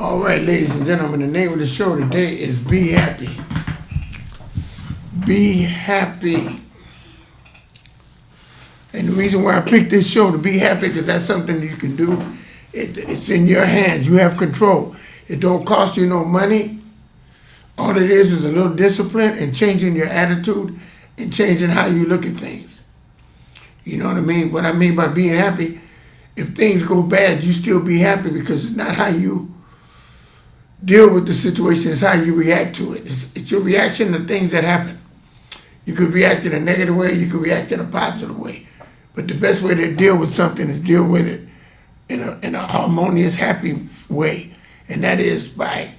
All right, ladies and gentlemen, the name of the show today is Be Happy. Be happy. And the reason why I picked this show to be happy, because that's something that you can do. It's in your hands. You have control. It don't cost you no money. All it is a little discipline and changing your attitude and changing how you look at things. You know what I mean? What I mean by being happy, if things go bad, you still be happy because it's not how you deal with the situation, it's how you react to it. It's your reaction to things that happen. You could react in a negative way, you could react in a positive way. But the best way to deal with something is deal with it in a harmonious, happy way. And that is by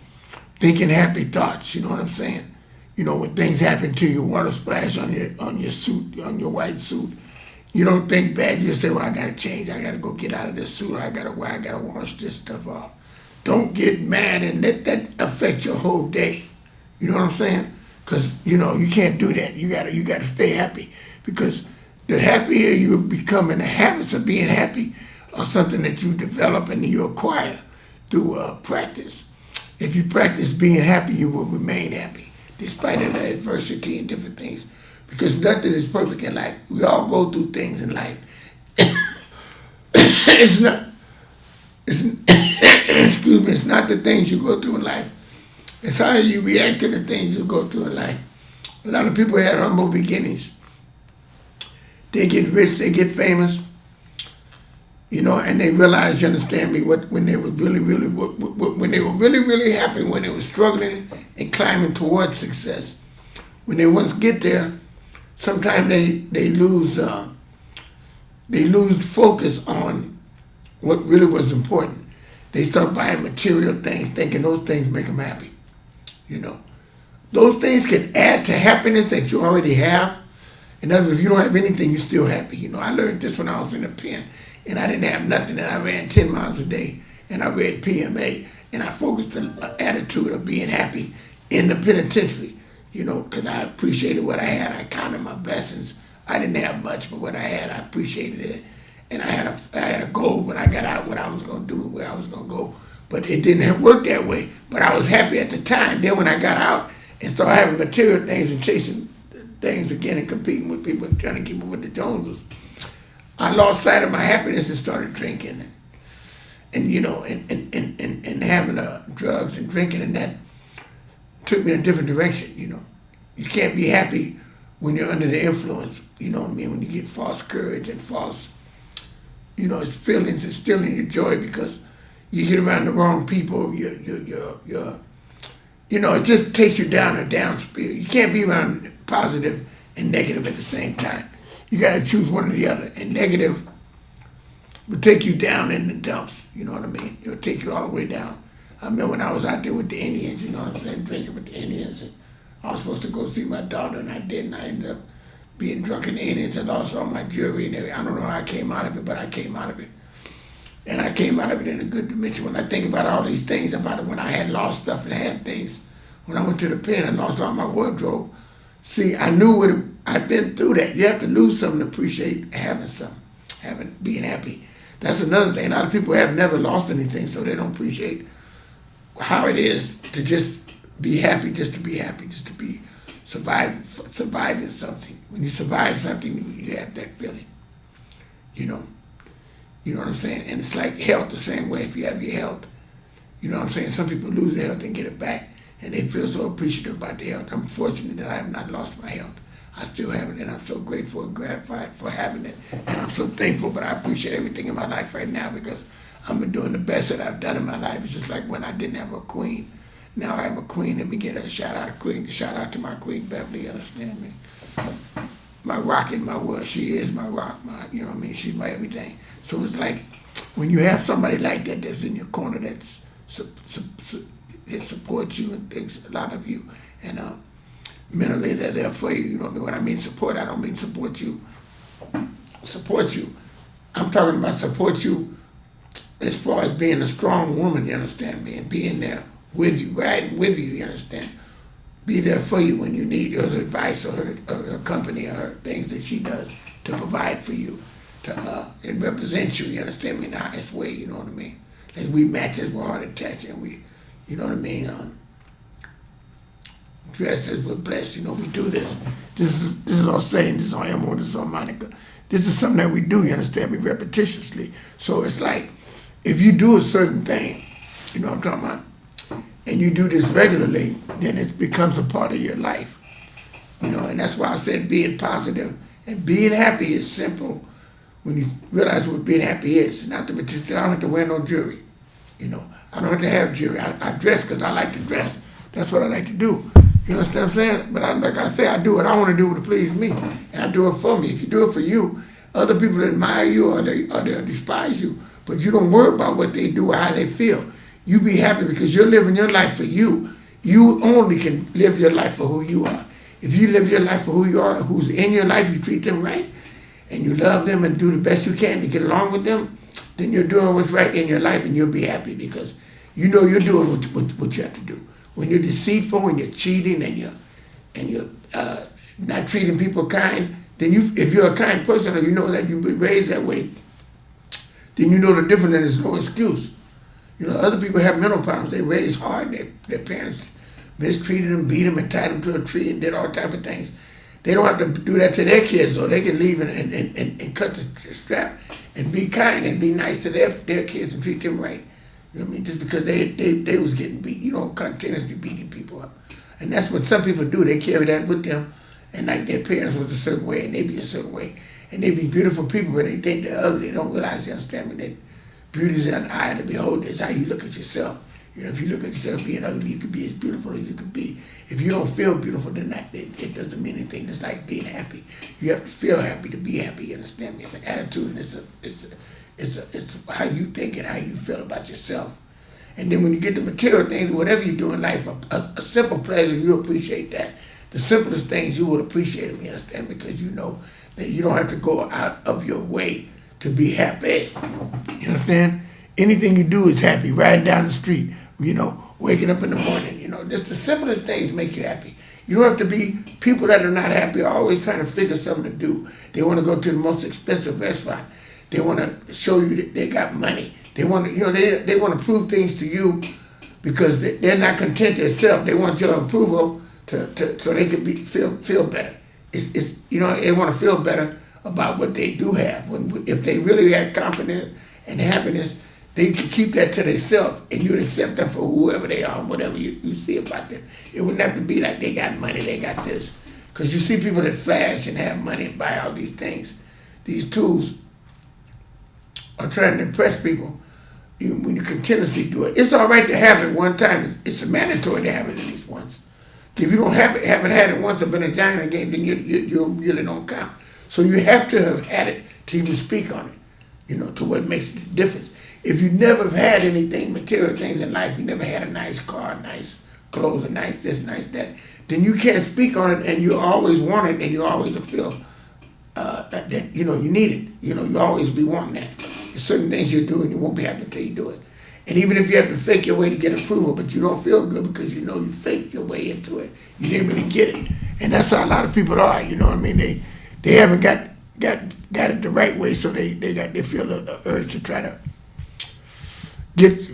thinking happy thoughts, you know what I'm saying? You know, when things happen to you, water splash on your suit, on your white suit, you don't think bad, you say, well, I gotta change, I gotta go get out of this suit, or I gotta wash this stuff off. Don't get mad and let that affect your whole day. You know what I'm saying? Because, you know, you can't do that. You gotta stay happy. Because the happier you become, and the habits of being happy are something that you develop and you acquire through practice. If you practice being happy, you will remain happy, despite of the adversity and different things. Because nothing is perfect in life. We all go through things in life. It's not, excuse me, it's not the things you go through in life. It's how you react to the things you go through in life. A lot of people had humble beginnings. They get rich, they get famous, you know, and they realize, you understand me, when they were really happy, when they were struggling and climbing towards success. When they once get there, sometimes they lose focus on what really was important. They start buying material things, thinking those things make them happy. You know, those things can add to happiness that you already have. In other words, if you don't have anything, you're still happy. You know, I learned this when I was in the pen, and I didn't have nothing, and I ran 10 miles a day, and I read PMA, and I focused on the attitude of being happy in the penitentiary. You know, because I appreciated what I had. I counted my blessings. I didn't have much, but what I had, I appreciated it. And I had a goal when I got out, what I was going to do and where I was going to go. But it didn't work that way. But I was happy at the time. Then when I got out and started having material things and chasing things again and competing with people and trying to keep up with the Joneses, I lost sight of my happiness and started drinking. And you know, and having drugs and drinking, and that took me in a different direction, you know. You can't be happy when you're under the influence, you know what I mean, when you get false courage and false, you know, it's feelings, it's stealing your joy because you get around the wrong people, you know, it just takes you down a down spirit. You can't be around positive and negative at the same time. You gotta choose one or the other. And negative will take you down in the dumps, you know what I mean? It'll take you all the way down. I remember when I was out there with the Indians, you know what I'm saying, drinking with the Indians. And I was supposed to go see my daughter, and I didn't. I ended up being drunk in the Indians and lost all my jewelry and everything. I don't know how I came out of it, but I came out of it. And I came out of it in a good dimension. When I think about all these things, about it, when I had lost stuff and had things, when I went to the pen and lost all my wardrobe, see, I knew I'd been through that. You have to lose something to appreciate having something, being happy. That's another thing. A lot of people have never lost anything, so they don't appreciate how it is to just be happy, just to be happy, just to be surviving something. When you survive something, you have that feeling, you know. You know what I'm saying? And it's like health the same way. If you have your health, you know what I'm saying? Some people lose their health and get it back, and they feel so appreciative about their health. I'm fortunate that I have not lost my health. I still have it, and I'm so grateful and gratified for having it. And I'm so thankful, but I appreciate everything in my life right now because I'm doing the best that I've done in my life. It's just like when I didn't have a queen. Now I have a queen. Let me get a shout out to Queen. Shout out to my Queen Beverly, you understand me? My rock in my world. She is my rock, you know what I mean? She's my everything. So it's like when you have somebody like that that's in your corner that supports you and thinks a lot of you, and mentally they're there for you, you know what I mean? When I mean support, I don't mean support you. Support you. I'm talking about support you as far as being a strong woman, you understand me, and being there with you, riding with you, you understand? Be there for you when you need her advice or her company or her things that she does to provide for you, and represent you, you understand me, in the highest way, you know what I mean? As we match as we're hard attached, and we You know what I mean? Dress as we're blessed. You know, we do this. This is all saying. This is all Elmo. This is all Monica. This is something that we do. You understand me? Repetitiously. So it's like if you do a certain thing, you know what I'm talking about, and you do this regularly, then it becomes a part of your life. You know, and that's why I said being positive and being happy is simple. When you realize what being happy is, it's not the material. I don't have to wear no jewelry. You know, I don't have to have jewelry. I dress because I like to dress. That's what I like to do. You understand what I'm saying? But like I say, I do what I want to do to please me, and I do it for me. If you do it for you, other people admire you or they despise you, but you don't worry about what they do or how they feel. You be happy because you're living your life for you. You only can live your life for who you are. If you live your life for who you are, who's in your life, you treat them right, and you love them and do the best you can to get along with them, then you're doing what's right in your life, and you'll be happy because you know you're doing what you have to do. When you're deceitful, when you're cheating, and you're not treating people kind, then if you're a kind person or you know that you've been raised that way, then you know the difference and there's no excuse. You know, other people have mental problems. They raised hard. Their parents mistreated them, beat them, and tied them to a tree and did all type of things. They don't have to do that to their kids, though. They can leave and cut the strap and be kind and be nice to their kids and treat them right. You know what I mean? Just because they was getting beat. You don't continuously beating people up. And that's what some people do. They carry that with them. And like their parents was a certain way and they be a certain way. And they be beautiful people, but they think they're ugly. They don't realize, you understand me, that beauty's in the eye of the beholder. It's how you look at yourself. You know, if you look at yourself being ugly, you could be as beautiful as you could be. If you don't feel beautiful, then it doesn't mean anything. It's like being happy. You have to feel happy to be happy. You understand me? It's an attitude, and it's how you think and how you feel about yourself. And then when you get the material things, whatever you do in life, a simple pleasure, you appreciate that. The simplest things you will appreciate them, you understand? Because you know that you don't have to go out of your way to be happy. You understand? Anything you do is happy. Riding down the street, you know, waking up in the morning, you know, just the simplest things make you happy. You don't have to be, people that are not happy are always trying to figure something to do. They want to go to the most expensive restaurant. They want to show you that they got money. They want to, you know, they want to prove things to you because they're not content themselves. They want your approval so they can feel better. It's you know, they want to feel better about what they do have. If they really had confidence and happiness, they could keep that to themselves, and you'd accept them for whoever they are, whatever you see about them. It wouldn't have to be like they got money, they got this. Because you see people that flash and have money and buy all these things, these tools are trying to impress people. When you continuously do it, it's all right to have it one time. It's mandatory to have it at least once. If you don't haven't had it once or been a giant in a game, then you really don't count. So you have to have had it to even speak on it, you know, to what makes the difference. If you never have had anything, material things in life, you never had a nice car, nice clothes, a nice this, nice that, then you can't speak on it, and you always want it, and you always feel that you know you need it. You know, you always be wanting that. There's certain things you do, and you won't be happy until you do it. And even if you have to fake your way to get approval, but you don't feel good because you know you faked your way into it, you didn't really get it. And that's how a lot of people are. You know what I mean? They haven't got it the right way, so they feel the urge to try to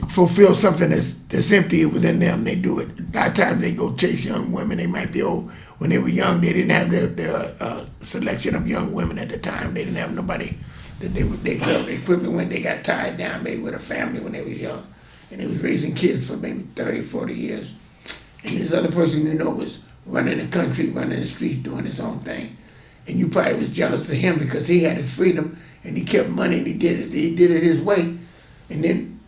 fulfill something that's empty within them. They do it. A lot of times they go chase young women. They might be old. When they were young, they didn't have their selection of young women at the time. They didn't have nobody that they felt equivalent when they got tied down maybe with a family when they was young. And they was raising kids for maybe 30, 40 years. And this other person you know was running the country, running the streets, doing his own thing. And you probably was jealous of him because he had his freedom and he kept money and he did it his way. And then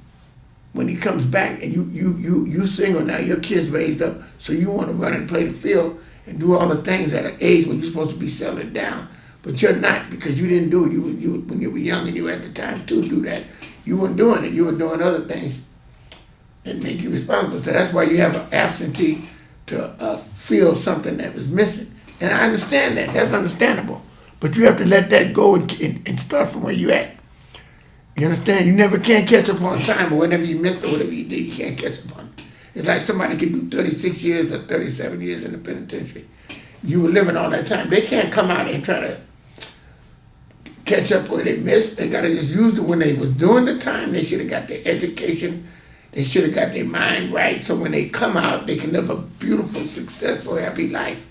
when he comes back and you single now, your kid's raised up, so you want to run and play the field and do all the things at an age when you're supposed to be settling down. But you're not, because you didn't do it. You when you were young and you had the time to do that, you weren't doing it. You were doing other things that make you responsible. So that's why you have an absentee to feel something that was missing. And I understand that. That's understandable. But you have to let that go and start from where you at. You understand? You never can catch up on time, or whatever you missed or whatever you did, you can't catch up on it. It's like somebody can do 36 years or 37 years in the penitentiary. You were living all that time. They can't come out and try to catch up where they missed. They got to just use it when they was doing the time. They should have got their education, They should have got their mind right so when they come out, they can live a beautiful, successful, happy life.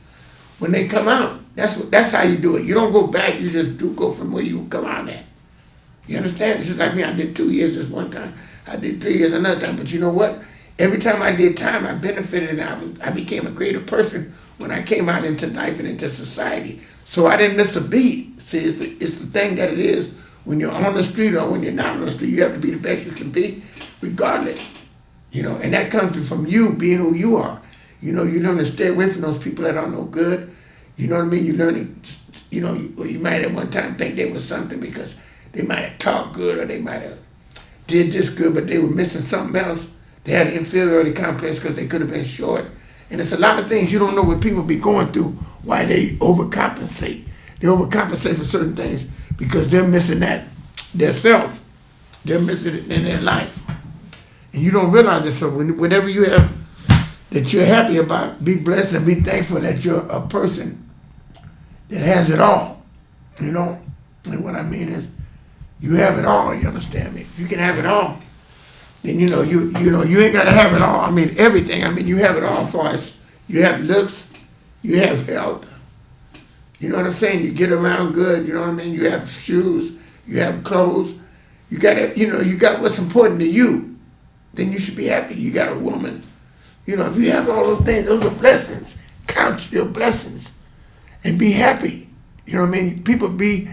When they come out, that's how you do it. You don't go back, you just do go from where you come out at. You understand? It's just like me, I did 2 years this one time. I did 3 years another time. But you know what? Every time I did time, I benefited and I became a greater person when I came out into life and into society. So I didn't miss a beat. See, it's the thing that it is when you're on the street or when you're not on the street, you have to be the best you can be, regardless. And that comes from you being who you are. You learn to stay away from those people that are no good. You know what I mean? You learn to, you might at one time think they were something because they might have talked good or they might have did this good, but they were missing something else. They had an inferiority complex because they could have been short. And it's a lot of things you don't know what people be going through, why they overcompensate. They overcompensate for certain things because they're missing that, their self. They're missing it in their life. And you don't realize it. So whatever you have that you're happy about, be blessed and be thankful that you're a person that has it all. And what I mean is, you have it all, you understand me? If you can have it all, then you ain't gotta have it all. I mean everything. I mean you have it all for us. You have looks, you have health. You know what I'm saying? You get around good, you know what I mean? You have shoes, you have clothes, you got what's important to you, then you should be happy. You got a woman. If you have all those things, those are blessings. Count your blessings and be happy. You know what I mean? People be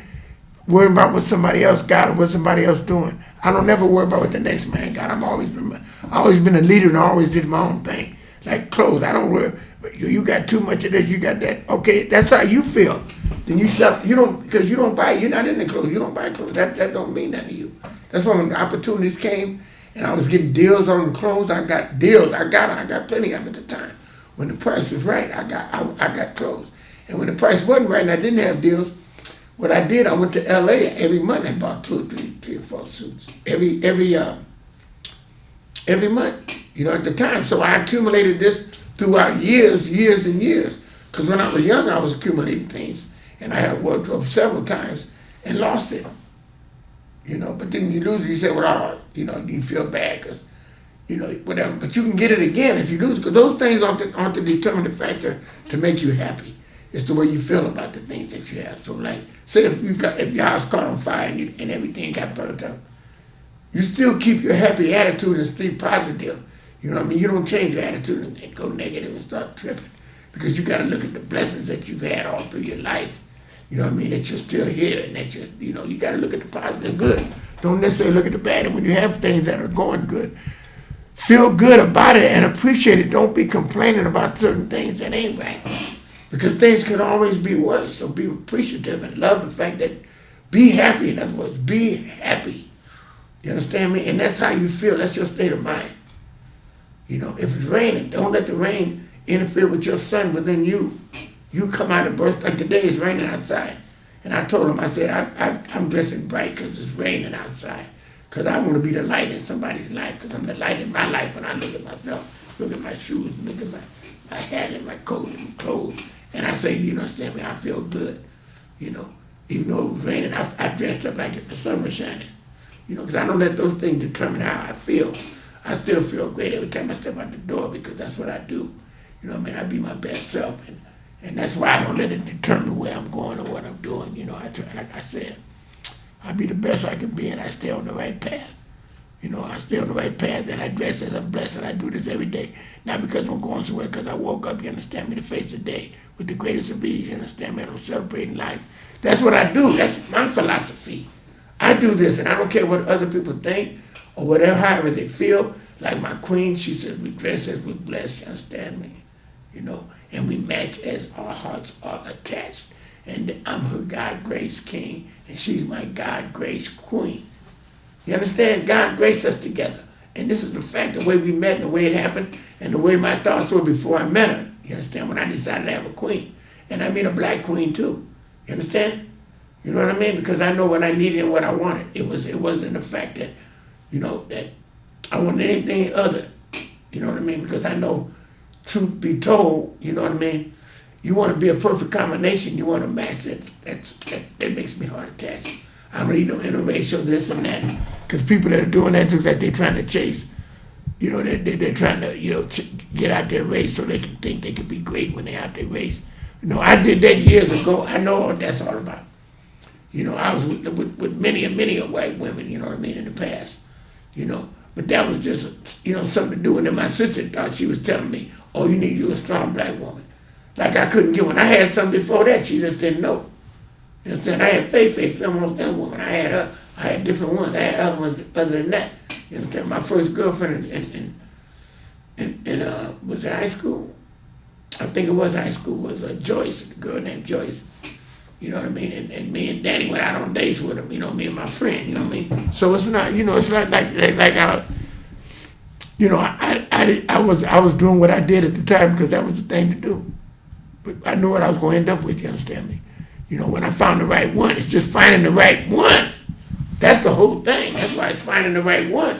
worrying about what somebody else got or what somebody else doing. I don't never worry about what the next man got. I always been a leader and I always did my own thing. Like clothes, I don't worry. You got too much of this, you got that. Okay, that's how you feel. Then you stop. Because you don't buy. You're not in the clothes. You don't buy clothes. That don't mean nothing to you. That's why when the opportunities came and I was getting deals on clothes, I got deals. I got plenty of them at the time. When the price was right, I got clothes. And when the price wasn't right and I didn't have deals, what I did, I went to LA every month and bought 2 or 3 or 4 suits every month. At the time. So I accumulated this throughout years and years. Because when I was young, I was accumulating things, and I had a wardrobe several times and lost it. But then you lose it, you say, well, you feel bad because, whatever. But you can get it again if you lose it, because those things aren't the determining factor to make you happy. It's the way you feel about the things that you have. So, like, say if your house caught on fire and everything got burnt up, you still keep your happy attitude and stay positive. You know what I mean? You don't change your attitude and go negative and start tripping, because you got to look at the blessings that you've had all through your life. You know what I mean? That you're still here and that you got to look at the positive good. Don't necessarily look at the bad. And when you have things that are going good, feel good about it and appreciate it. Don't be complaining about certain things that ain't right. Because things can always be worse. So be appreciative and love the fact that, be happy, in other words, be happy. You understand me? And that's how you feel. That's your state of mind. If it's raining, don't let the rain interfere with your sun within you. You come out and burst. Like today, it's raining outside. And I told him, I said, I'm dressing bright because it's raining outside. Because I want to be the light in somebody's life. Because I'm the light in my life when I look at myself, look at my shoes, look at my hat and my coat and my clothes. And I say, you understand me, I feel good. Even though it was raining, I dressed up like the sun was shining. Because I don't let those things determine how I feel. I still feel great every time I step out the door because that's what I do. I be my best self. And that's why I don't let it determine where I'm going or what I'm doing. I try, like I said, I be the best I can be and I stay on the right path. I stay on the right path and I dress as I'm blessed and I do this every day. Not because I'm going somewhere, because I woke up, you understand me, to face the day with the greatest of ease, you understand me, and I'm celebrating life. That's what I do. That's my philosophy. I do this and I don't care what other people think or whatever, however they feel. Like my queen, she says, we dress as we're blessed, you understand me? And we match as our hearts are attached. And I'm her God Grace King, and she's my God Grace Queen. You understand? God graced us together. And this is the fact, the way we met, and the way it happened, and the way my thoughts were before I met her. You understand? When I decided to have a queen. And I mean a black queen too. You understand? You know what I mean? Because I know what I needed and what I wanted. It wasn't the fact that, that I wanted anything other. You know what I mean? Because I know, truth be told, you know what I mean? You want to be a perfect combination. You want a match that makes me hard attached. I don't need no interracial, this and that. Because people that are doing that look like they're trying to chase You know, they're trying to, get out there and race so they can think they can be great when they're out there race. You know, I did that years ago. I know what that's all about. You know, I was with many white women, you know what I mean, in the past. You know, but that was just, something to do. And then my sister thought she was telling me, oh, you need you a strong black woman. Like I couldn't get one. I had some before that. She just didn't know. You understand? I had Faye, almost that woman. I had her. I had different ones. I had other ones other than that. You understand? My first girlfriend in was it high school? I think it was high school. Was Joyce, a girl named Joyce. You know what I mean? And me and Danny went out on dates with him. You know, me and my friend. You know what I mean? So it's not. It's like I was doing what I did at the time because that was the thing to do. But I knew what I was going to end up with. You understand me? When I found the right one, it's just finding the right one. That's the whole thing. That's why it's finding the right one.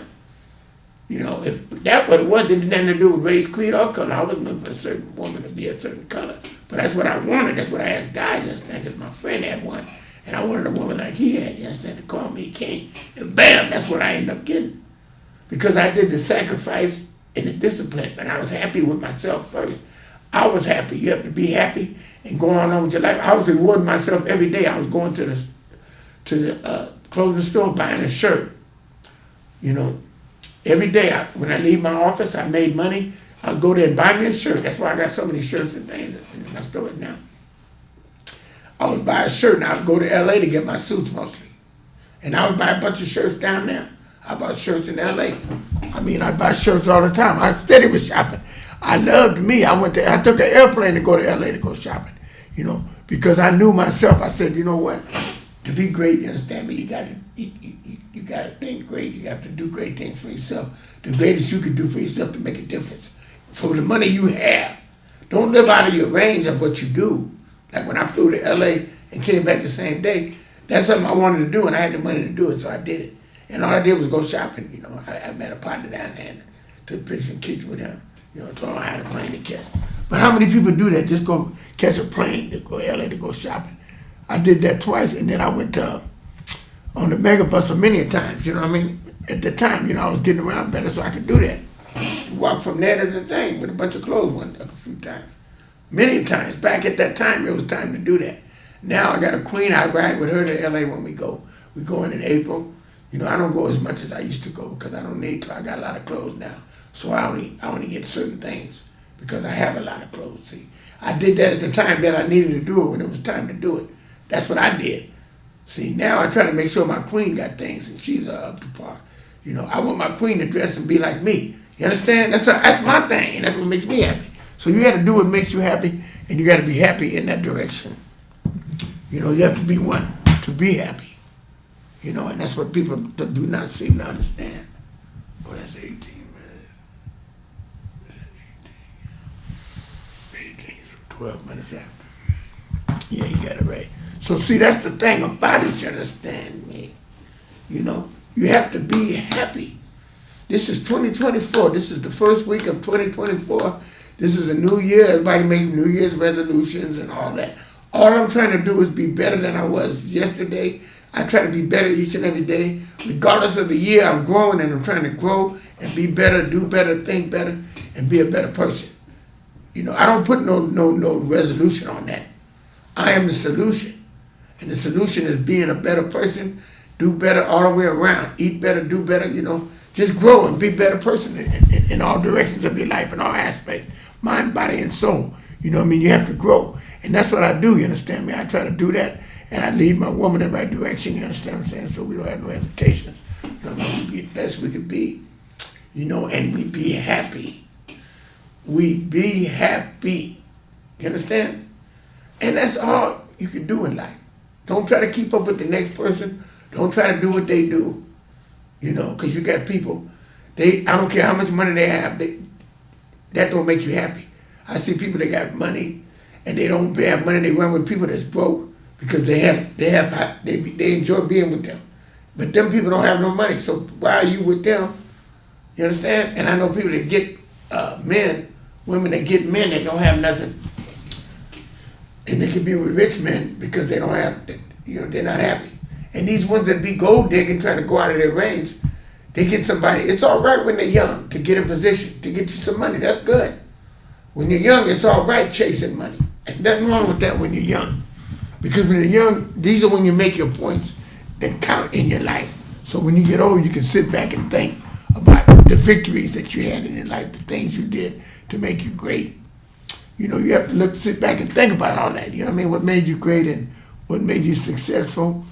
If that what it was, it didn't have to do with race, creed, or color. I wasn't looking for a certain woman to be a certain color. But that's what I wanted. That's what I asked God, you understand, because my friend had one. And I wanted a woman like he had, you understand, to call me king. And bam, that's what I ended up getting. Because I did the sacrifice and the discipline, and I was happy with myself first. I was happy. You have to be happy and go on with your life. I was rewarding myself every day. I was going to the clothing store buying a shirt. Every day when I leave my office, I made money. I'll go there and buy me a shirt. That's why I got so many shirts and things in my store now. I would buy a shirt and I would go to LA to get my suits mostly. And I would buy a bunch of shirts down there. I bought shirts in LA. I buy shirts all the time. I steady was shopping. I loved me. I took an airplane to go to LA to go shopping, because I knew myself. I said, you know what? To be great, you understand me, you gotta think great. You have to do great things for yourself. The greatest you can do for yourself to make a difference. For the money you have. Don't live out of your range of what you do. Like when I flew to LA and came back the same day, that's something I wanted to do and I had the money to do it, so I did it. And all I did was go shopping, I met a partner down there and took pictures and kids with him. Told him I had a plane to catch. But how many people do that? Just go catch a plane to go to LA to go shopping. I did that twice, and then I went on the megabus many times, you know what I mean? At the time, I was getting around better so I could do that. Walk from there to the thing with a bunch of clothes a few times. Many times. Back at that time, it was time to do that. Now I got a queen, I ride with her to LA when we go. We go in April. I don't go as much as I used to go because I don't need to. I got a lot of clothes now. So I only get certain things because I have a lot of clothes. See, I did that at the time that I needed to do it when it was time to do it. That's what I did. See, now I try to make sure my queen got things and she's up to par. I want my queen to dress and be like me. You understand? That's my thing, and that's what makes me happy. So you got to do what makes you happy, and you got to be happy in that direction. You have to be one to be happy. And that's what people do not seem to understand. Oh, that's 18 minutes. 18, 12 minutes after. Yeah, you got it right. So see, that's the thing about it, you understand me. You have to be happy. This is 2024. This is the first week of 2024. This is a new year. Everybody makes New Year's resolutions and all that. All I'm trying to do is be better than I was yesterday. I try to be better each and every day. Regardless of the year, I'm growing and I'm trying to grow and be better, do better, think better, and be a better person. I don't put no resolution on that. I am the solution. And the solution is being a better person, do better all the way around, eat better, do better, just grow and be a better person in all directions of your life, in all aspects, mind, body, and soul. You have to grow. And that's what I do, you understand me? I try to do that, and I lead my woman in the right direction, you understand what I'm saying? So we don't have no hesitations. We be the best we could be, and we be happy. We be happy. You understand? And that's all you can do in life. Don't try to keep up with the next person. Don't try to do what they do. Because you got people, I don't care how much money they have, that don't make you happy. I see people that got money and they don't have money, they run with people that's broke because they enjoy being with them. But them people don't have no money, so why are you with them? You understand? And I know people that get women that get men that don't have nothing. And they can be with rich men because they don't have, they're not happy. And these ones that be gold digging, trying to go out of their range, They get somebody. It's all right when they're young to get in position to get you some money. That's good. When you're young, it's all right chasing money. There's nothing wrong with that when you're young. Because when you're young, these are when you make your points that count in your life. So when you get old, you can sit back and think about the victories that you had in your life, the things you did to make you great. You know, you have to sit back and think about all that. You know what I mean? What made you great and what made you successful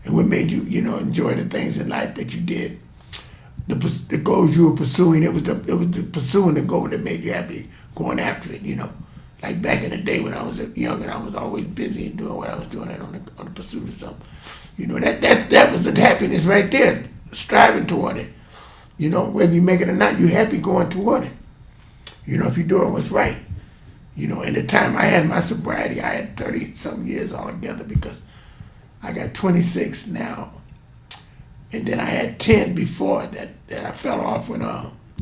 and what made you, enjoy the things in life that you did. The goals you were pursuing, it was the pursuing the goal that made you happy, going after it, Like back in the day when I was young and I was always busy and doing what I was doing on the pursuit of something. That was the happiness right there, striving toward it. Whether you make it or not, you're happy going toward it. If you're doing what's right. In the time I had my sobriety, I had 30-something years altogether because I got 26 now. And then I had 10 before that I fell off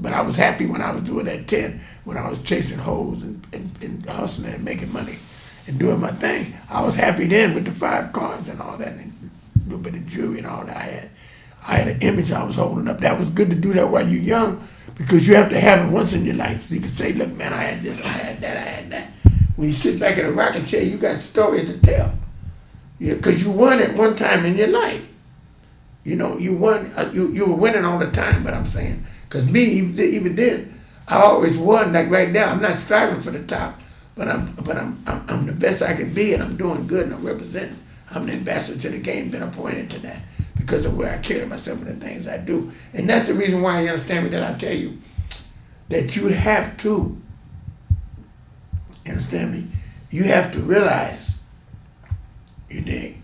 but I was happy when I was doing that 10, when I was chasing hoes and hustling and making money and doing my thing. I was happy then with the 5 cars and all that and a little bit of jewelry and all that I had an image I was holding up. That was good to do that while you're young because you have to have it once in your life. So you can say, look, man, I had this, I had that, I had that. When you sit back in a rocking chair, you got stories to tell. Because you won at one time in your life. You won. You were winning all the time. But I'm saying, because me, even then, I always won. Like right now, I'm not striving for the top, but I'm the best I can be, and I'm doing good, and I'm representing. I'm the ambassador to the game. Been appointed to that because of where I carry myself and the things I do, and that's the reason why you understand me. That I tell you that you have to. You understand me? You have to realize. You dig?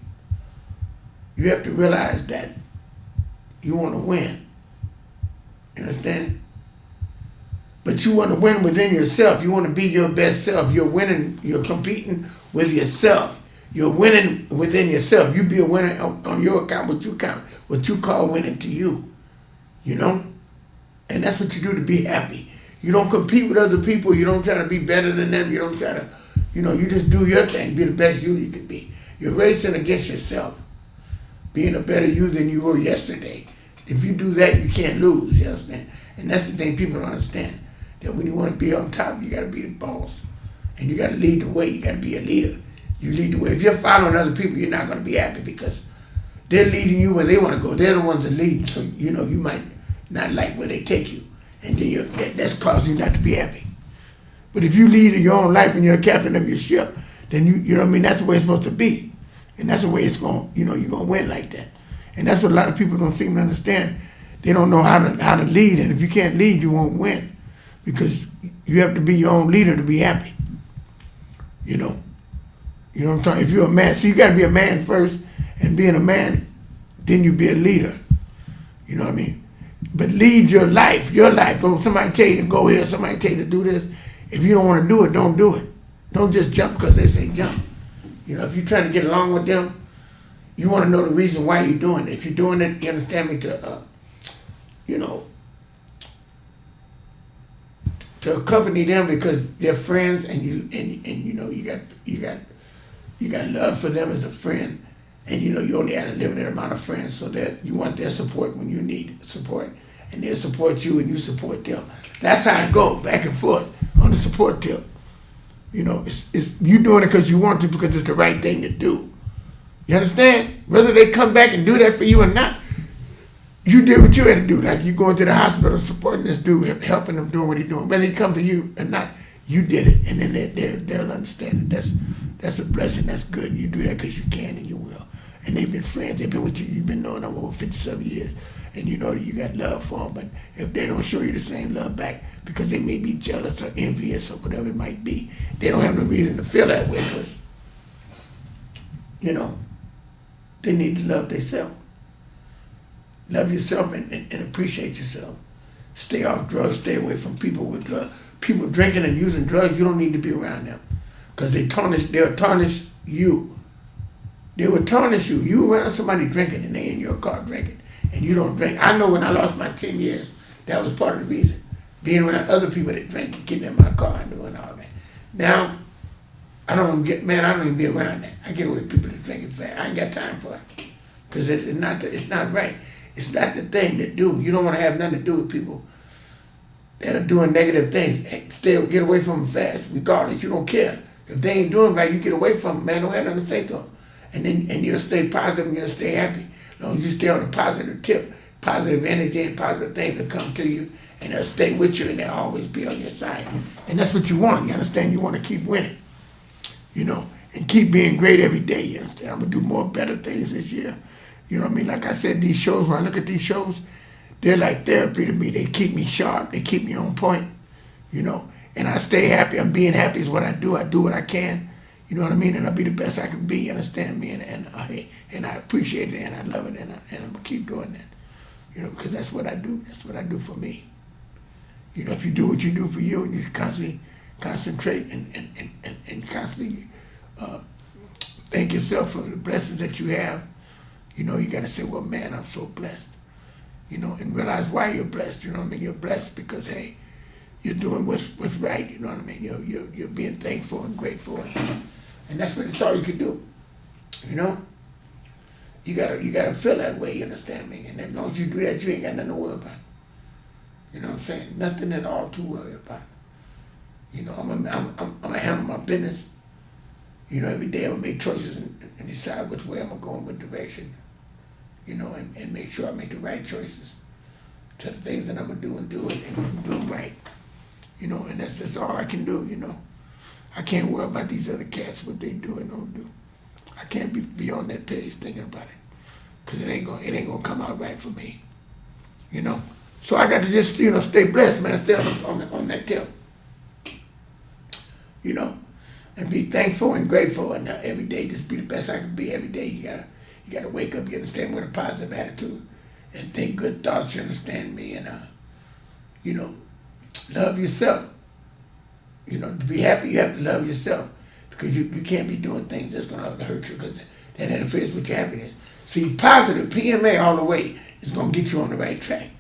You have to realize that. You want to win. You understand? But you want to win within yourself. You want to be your best self. You're winning. You're competing with yourself. You're winning within yourself. You be a winner on your account, what you call winning to you. And that's what you do to be happy. You don't compete with other people. You don't try to be better than them. You don't try to, you just do your thing. Be the best you can be. You're racing against yourself. Being a better you than you were yesterday. If you do that, you can't lose, you understand? And that's the thing people don't understand. That when you want to be on top, you got to be the boss. And you got to lead the way. You got to be a leader. You lead the way. If you're following other people, you're not going to be happy because they're leading you where they want to go. They're the ones that lead. So, you might not like where they take you. And then that's causing you not to be happy. But if you lead your own life and you're the captain of your ship, then you know what I mean? That's the way it's supposed to be. And that's the way it's going, you're going to win like that. And that's what a lot of people don't seem to understand. They don't know how to lead. And if you can't lead, you won't win. Because you have to be your own leader to be happy. You know what I'm talking? If you're a man, so you got to be a man first. And being a man, then you be a leader. You know what I mean? But lead your life. Don't somebody tell you to go here, somebody tell you to do this. If you don't want to do it, don't do it. Don't just jump because they say jump. If you're trying to get along with them, you want to know the reason why you're doing it. If you're doing it, you understand me, to accompany them because they're friends and you got love for them as a friend, and you only have a limited amount of friends, so that you want their support when you need support, and they'll support you and you support them. That's how it goes, back and forth on the support tip. It's you doing it because you want to, because it's the right thing to do. You understand? Whether they come back and do that for you or not, you did what you had to do. Like you going to the hospital, supporting this dude, helping him doing what he's doing. Whether he come to you or not, you did it, and then they'll understand it. That's a blessing. That's good. You do that because you can and you will. And they've been friends. They've been with you. You've been knowing them over 50-some years, and you know that you got love for them. But if they don't show you the same love back because they may be jealous or envious or whatever it might be, they don't have no reason to feel that way because, they need to love themselves. Love yourself and appreciate yourself. Stay off drugs. Stay away from people with drugs. People drinking and using drugs, you don't need to be around them because they'll tarnish you. They will tarnish you. You around somebody drinking and they in your car drinking and you don't drink. I know when I lost my 10 years, that was part of the reason. Being around other people that drink and getting in my car and doing all that. Now, I don't even be around that. I get away with people that drinking fast. I ain't got time for it because it's not right. It's not the thing to do. You don't want to have nothing to do with people that are doing negative things. Get away from them fast, regardless. You don't care. If they ain't doing right, you get away from them, man. Don't have nothing to say to them. And you'll stay positive and you'll stay happy. As long as you stay on a positive tip, positive energy and positive things will come to you and they'll stay with you and they'll always be on your side. And that's what you want, you understand? You want to keep winning, and keep being great every day, you understand? I'm going to do more better things this year. You know what I mean? Like I said, these shows, when I look at these shows, they're like therapy to me. They keep me sharp. They keep me on point, and I stay happy. I'm being happy is what I do. I do what I can. You know what I mean? And I'll be the best I can be, you understand me? And I appreciate it and I love it and I'm going to keep doing that, because that's what I do. That's what I do for me. If you do what you do for you and you constantly concentrate and constantly thank yourself for the blessings that you have, you got to say, well, man, I'm so blessed, and realize why you're blessed. You know what I mean? You're blessed because, hey, you're doing what's right. You know what I mean? You're being thankful and grateful, and that's all you can do. You gotta feel that way. You understand me? And as long as you do that, you ain't got nothing to worry about. You know what I'm saying? Nothing at all to worry about. I'm gonna handle my business. Every day I'm gonna make choices and decide which way I'm gonna go in what direction. And make sure I make the right choices to the things that I'm gonna do and do them right. And that's just all I can do. I can't worry about these other cats, what they do and don't do. I can't be on that page thinking about it, because it ain't gonna come out right for me. So I got to just stay blessed, man. Stay on that tip. And be thankful and grateful, and every day just be the best I can be. Every day you gotta wake up, you understand, with a positive attitude and think good thoughts. You understand me, and love yourself. To be happy, you have to love yourself, because you can't be doing things that's going to hurt you, because that interferes with your happiness. See, positive, PMA all the way, is going to get you on the right track.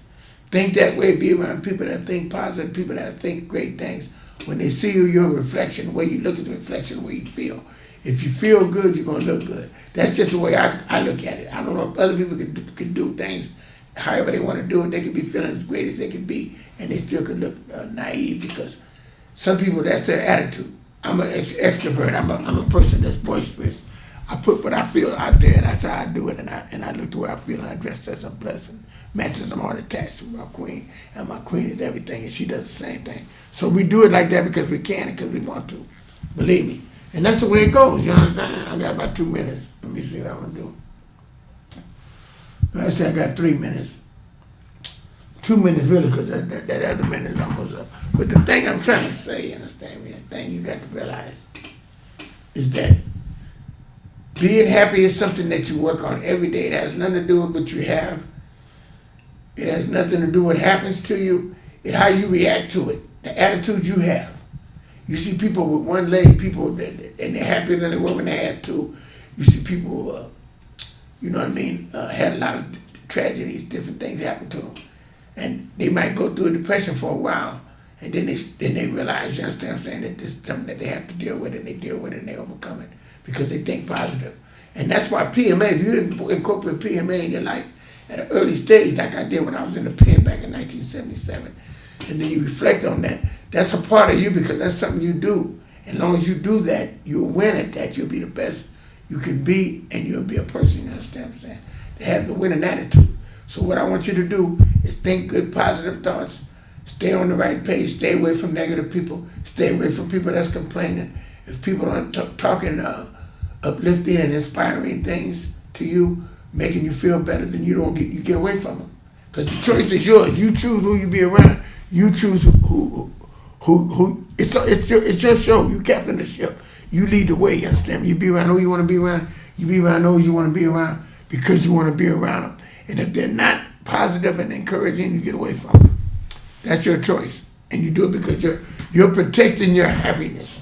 Think that way, be around people that think positive, people that think great things. When they see you, you're a reflection. The way you look is a reflection of the way you feel. If you feel good, you're going to look good. That's just the way I look at it. I don't know if other people can do things however they want to do it. They can be feeling as great as they can be, and they still can look naive, because some people, that's their attitude. I'm an extrovert. I'm a person that's boisterous. I put what I feel out there, and that's how I do it. And I look the way I feel, and I dress as I'm blessed, and matches I'm all attached to my queen, and my queen is everything, and she does the same thing. So we do it like that because we can and because we want to. Believe me. And that's the way it goes. You understand? I got about 2 minutes. Let me see what I'm gonna do. I say I got 3 minutes. 2 minutes really, because that other minute is almost up. But the thing I'm trying to say, you understand me, the thing you got to realize is that being happy is something that you work on every day. It has nothing to do with what you have. It has nothing to do with what happens to you. It's how you react to it, the attitude you have. You see people with one leg, and they're happier than they were when they had two. You see people, had a lot of tragedies, different things happen to them. And they might go through a depression for a while, and then they realize, you understand what I'm saying, that this is something that they have to deal with, and they deal with it and they overcome it because they think positive. And that's why PMA, if you incorporate PMA in your life at an early stage, like I did when I was in the pen back in 1977, and then you reflect on that, that's a part of you, because that's something you do. And as long as you do that, you'll win at that. You'll be the best you can be, and you'll be a person, you understand what I'm saying, to have the winning attitude. So what I want you to do is think good, positive thoughts. Stay on the right page. Stay away from negative people. Stay away from people that's complaining. If people aren't talking uplifting and inspiring things to you, making you feel better, then you get away from them. Because the choice is yours. You choose who you be around. You choose who. It's your show. You captain the ship. You lead the way. You understand me? You be around who you want to be around. You be around those you want to be around because you want to be around them. And if they're not positive and encouraging, you get away from them. That's your choice. And you do it because you're protecting your happiness.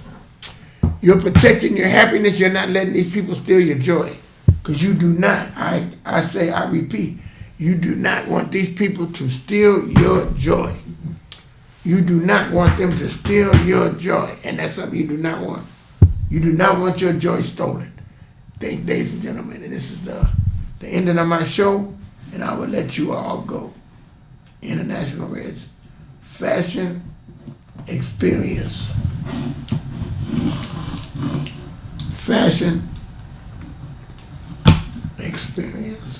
You're protecting your happiness. You're not letting these people steal your joy. Because you do not, I repeat, you do not want these people to steal your joy. You do not want them to steal your joy. And that's something you do not want. You do not want your joy stolen. Ladies and gentlemen, and this is the ending of my show. and I will let you all go. International Reds Fashion Experience. Fashion Experience.